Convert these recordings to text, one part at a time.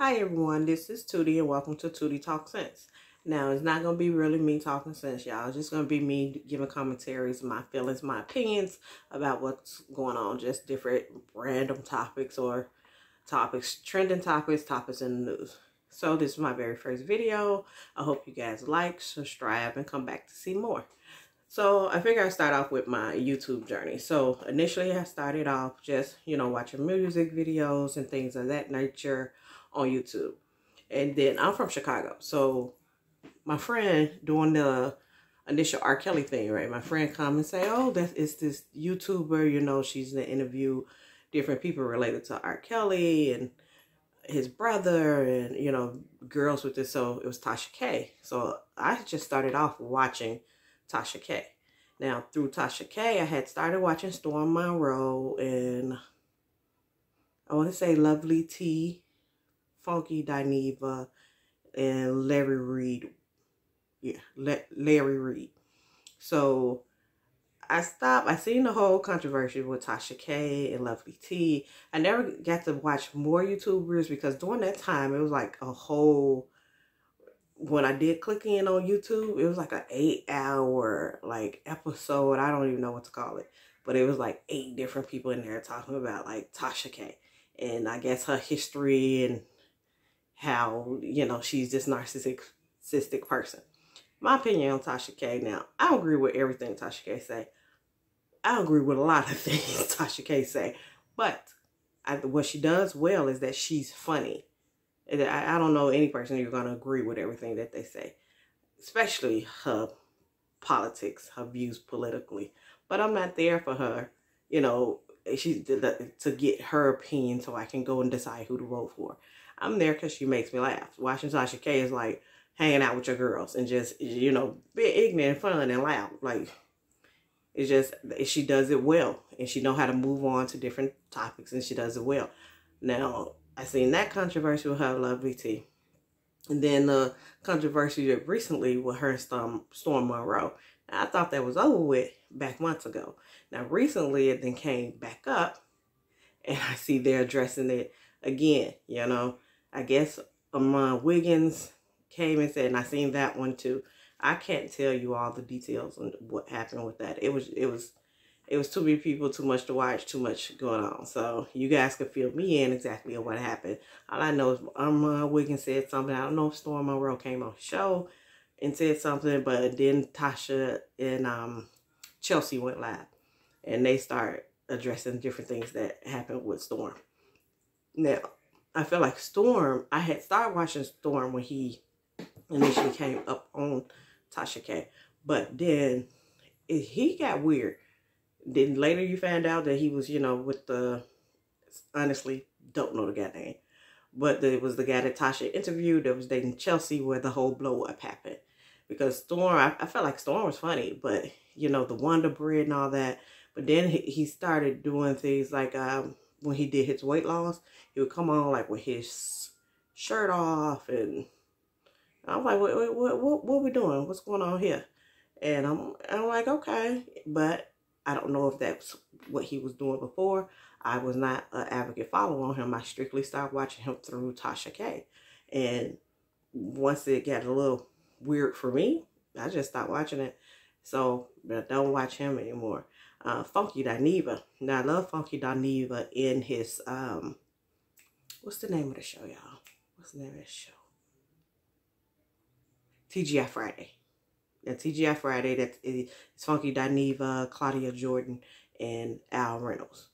Hi everyone, this is Tootie and welcome to Tootie Talk Sense. Now, it's not going to be really me talking sense, y'all. It's just going to be me giving commentaries, my feelings, my opinions about what's going on. Just different random topics or topics, trending topics in the news. So this is my very first video. I hope you guys like, subscribe, and come back to see more. So I figure I'd start off with my YouTube journey. So initially I started off just, watching music videos and things of that nature on YouTube. And then I'm from Chicago. So my friend doing the initial R. Kelly thing, right? My friend come and say, oh, it's this YouTuber, she's going to interview different people related to R. Kelly and his brother and, girls with this. So it was Tasha K. So I just started off watching Tasha K. Now, through Tasha K, I had started watching Storm Monroe and I want to say Lovely T, Funky Dineva, and Larry Reed. Yeah, Larry Reed. So I stopped. I seen the whole controversy with Tasha K and Lovely T. I never got to watch more YouTubers because during that time, it was like a whole... When I did click in on YouTube, it was like an 8-hour episode. I don't even know what to call it. But it was like 8 different people in there talking about like Tasha K. And I guess her history and how, she's this narcissistic person. My opinion on Tasha K. Now, I don't agree with everything Tasha K say. I don't agree with a lot of things Tasha K say. But what she does well is that she's funny. I don't know any person who's going to agree with everything that they say. Especially her politics, her views politically. But I'm not there for her, to get her opinion so I can go and decide who to vote for. I'm there because she makes me laugh. Watching Tasha K is like hanging out with your girls and just, be ignorant and fun and loud. It's just, she does it well. And she know how to move on to different topics and she does it well. Now, I seen that controversy with her Lovely T. And then the controversy recently with her Storm Monroe. Now, I thought that was over with back months ago. Now, recently it then came back up. And I see they're addressing it again, I guess Wiggins came and said, and I seen that one too. I can't tell you all the details on what happened with that. It was too many people, too much to watch, too much going on. So you guys can fill me in exactly on what happened. All I know is Wiggins said something. I don't know if Storm Monroe came on the show and said something, but then Tasha and Chelsea went live. And they start addressing different things that happened with Storm. Now, I feel like Storm, I had started watching Storm when he initially came up on Tasha K. But then he got weird. Then later you found out that he was, with the, honestly, don't know the guy name. But it was the guy that Tasha interviewed that was dating Chelsea where the whole blow up happened. Because Storm, I felt like Storm was funny, but, the Wonder Bread and all that. But then he started doing things like when he did his weight loss, he would come on like with his shirt off. And I was like, what we doing? What's going on here? And I'm like, okay. But I don't know if that's what he was doing before. I was not an advocate follower on him. I strictly started watching him through Tasha K. And once it got a little weird for me, I just stopped watching it. So I don't watch him anymore. Funky Dineva. Now, I love Funky Dineva in his, what's the name of the show, y'all? What's the name of the show? TGI Friday. Now, TGI Friday, it's Funky Dineva, Claudia Jordan, and Al Reynolds.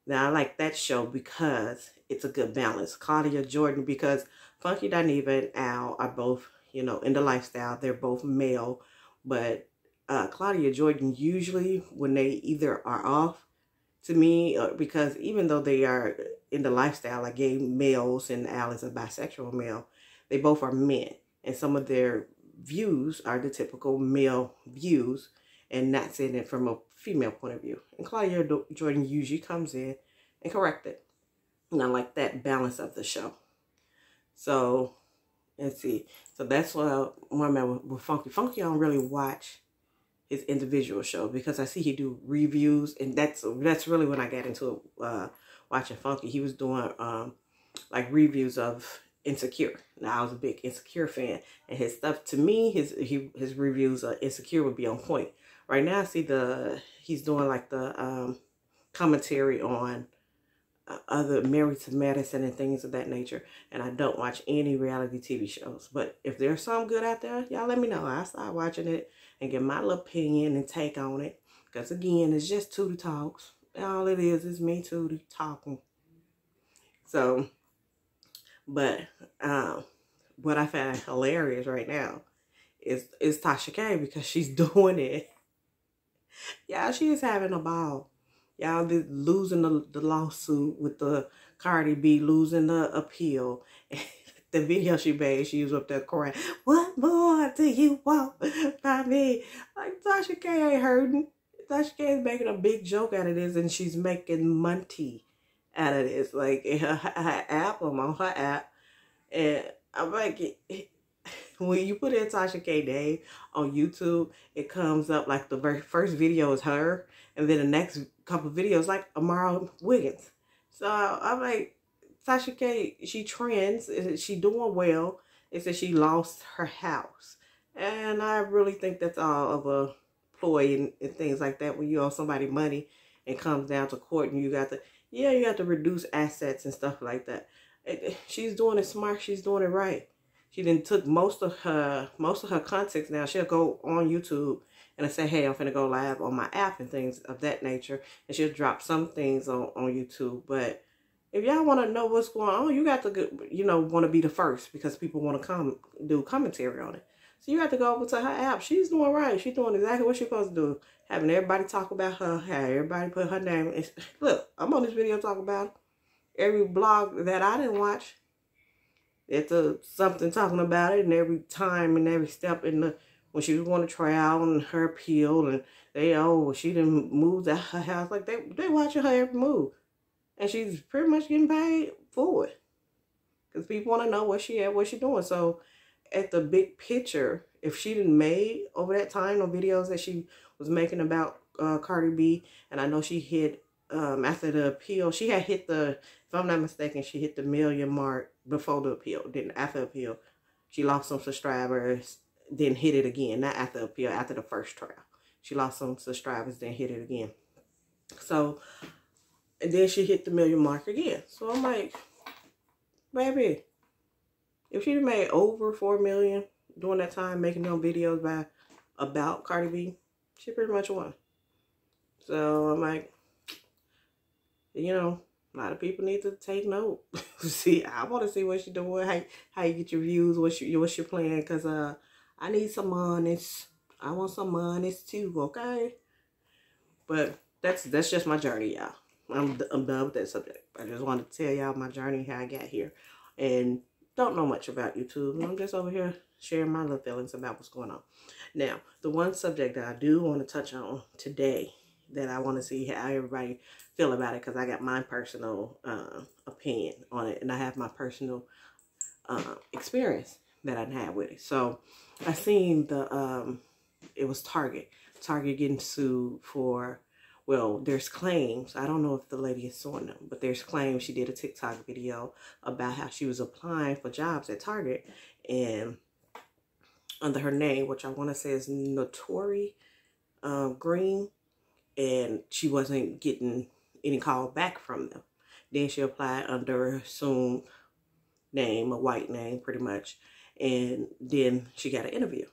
Now, I like that show because it's a good balance. Claudia Jordan, because Funky Dineva and Al are both, in the lifestyle. They're both male, but Claudia Jordan, usually when they either are off, to me, because even though they are in the lifestyle, like gay males and Al is a bisexual male, they both are men. And some of their views are the typical male views and not seeing it from a female point of view. And Claudia Jordan usually comes in and correct it. And I like that balance of the show. So, let's see. So that's what I remember with Funky. Funky, I don't really watch his individual show because I see he do reviews, and that's really when I got into watching Funky. He was doing like reviews of Insecure. Now I was a big Insecure fan, and his stuff to me, his reviews of Insecure would be on point. Right now, I see he's doing like the commentary on other Married to Medicine and things of that nature. And I don't watch any reality TV shows. But if there's some good out there, y'all let me know. I'll start watching it and get my little opinion and take on it. Because again, it's just Tootie Talks. All it is me Tootie talking. So, but what I find hilarious right now is Tasha K, because she's doing it. Yeah, she is having a ball. Y'all losing the lawsuit with the Cardi B, losing the appeal. The video she made, she was up there crying, "What more do you want by me?" Like, Tasha K ain't hurting. Tasha K is making a big joke out of this, and she's making money out of this. Like, in her app, I'm on her app, and I'm like, when you put in Tasha K name on YouTube, it comes up like the very first video is her, and then the next couple of videos like Amara Wiggins. So I'm like, Tasha K, she trends, she doing well. It says she lost her house, and I really think that's all of a ploy and things like that. When you owe somebody money and comes down to court, and you got to reduce assets and stuff like that. She's doing it smart. She's doing it right. She then took most of her context. Now she'll go on YouTube and say, "Hey, I'm finna go live on my app," and things of that nature. And she'll drop some things on YouTube. But if y'all want to know what's going on, you got to, want to be the first, because people want to come do commentary on it. So you have to go over to her app. She's doing right. She's doing exactly what she's supposed to do. Having everybody talk about her. Have everybody put her name. Look, I'm on this video talking about it. Every blog that I didn't watch, it's something talking about it, and every time and every step when she was going to trial and her appeal, and she didn't move out her house. Like, they watching her every move, and she's pretty much getting paid for it, because people want to know what she doing. So at the big picture, if she didn't made over that time, the videos that she was making about Cardi B, and I know she hit after the appeal, she had hit if I'm not mistaken, she hit the 1 million mark before the appeal. Then after the appeal, she lost some subscribers, then hit it again. Not after the appeal, after the first trial. She lost some subscribers, then hit it again. So, and then she hit the 1 million mark again. So I'm like, baby, if she'd made over 4 million during that time making them videos about Cardi B, she pretty much won. So I'm like, a lot of people need to take note. See, I want to see what you're doing, how you get your views, what's your plan, because I need some monies. I want some monies too, okay? But that's just my journey, y'all. I'm done with that subject. I just wanted to tell y'all my journey, how I got here, and don't know much about YouTube. I'm just over here sharing my little feelings about what's going on. Now, the one subject that I do want to touch on today, that I want to see how everybody feel about it, because I got my personal opinion on it, and I have my personal experience that I had with it. So I seen it was Target getting sued for, well, there's claims, I don't know if the lady is suing them, but there's claims she did a TikTok video about how she was applying for jobs at Target, and under her name, which I want to say is Notori Green, and she wasn't getting any call back from them. Then she applied under her assumed name, a white name pretty much, and then she got an interview.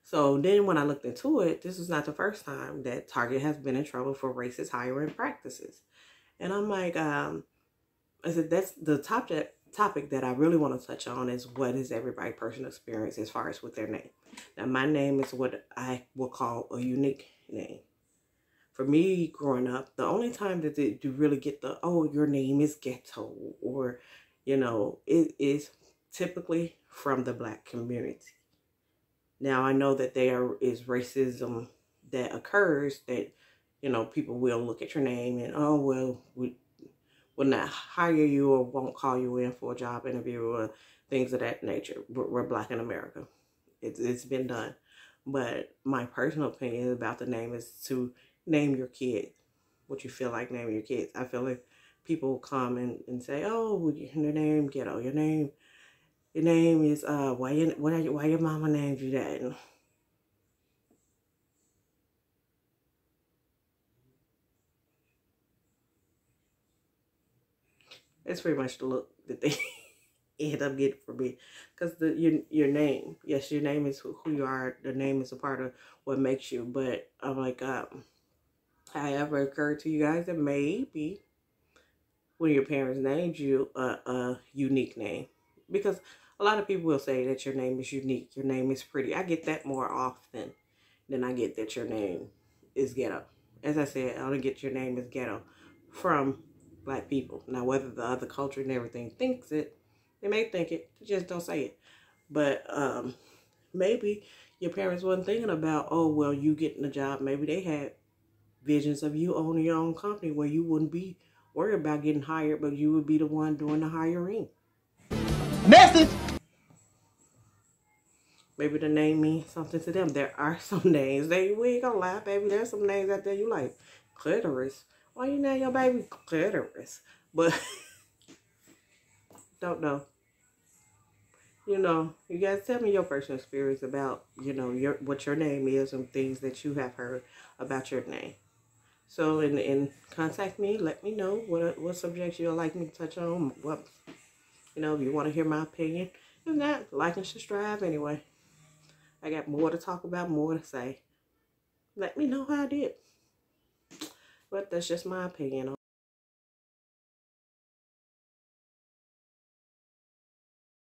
So then when I looked into it, this is not the first time that Target has been in trouble for racist hiring practices. And I'm like, I said, that's the topic that I really want to touch on, is what is everybody's personal experience as far as with their name. Now, my name is what I will call a unique name. For me, growing up, the only time that you really get your name is Ghetto, or, it is typically from the Black community. Now, I know that there is racism that occurs, that, people will look at your name and, we will not hire you or won't call you in for a job interview or things of that nature. We're Black in America. It's been done. But my personal opinion about the name is to name your kid what you feel like naming your kids. I feel like people come and say, "Oh, your name Ghetto, your name Your name is why your mama named you that? It's pretty much the look that they end up getting for me, because your name, yes, your name is who you are. The name is a part of what makes you. But I'm like, however, it occurred to you guys that maybe when your parents named you a unique name, because a lot of people will say that your name is unique, your name is pretty. I get that more often than I get that your name is ghetto. As I said, I only get your name is ghetto from black people. Now, whether the other culture and everything thinks it, they may think it, they just don't say it. But maybe your parents wasn't thinking about, oh, well, you getting a job. Maybe they had visions of you owning your own company where you wouldn't be worried about getting hired, but you would be the one doing the hiring. Message. Maybe the name means something to them. There are some names that we ain't gonna lie, baby. There's some names out there you like. Clitoris. Why you name your baby Clitoris? But don't know. You know, you guys tell me your personal experience about, you know, what your name is and things that you have heard about your name. So, and contact me. Let me know what subjects you'd like me to touch on. What, you know, if you want to hear my opinion. If not, like and subscribe anyway. I got more to talk about, more to say. Let me know how I did. But that's just my opinion.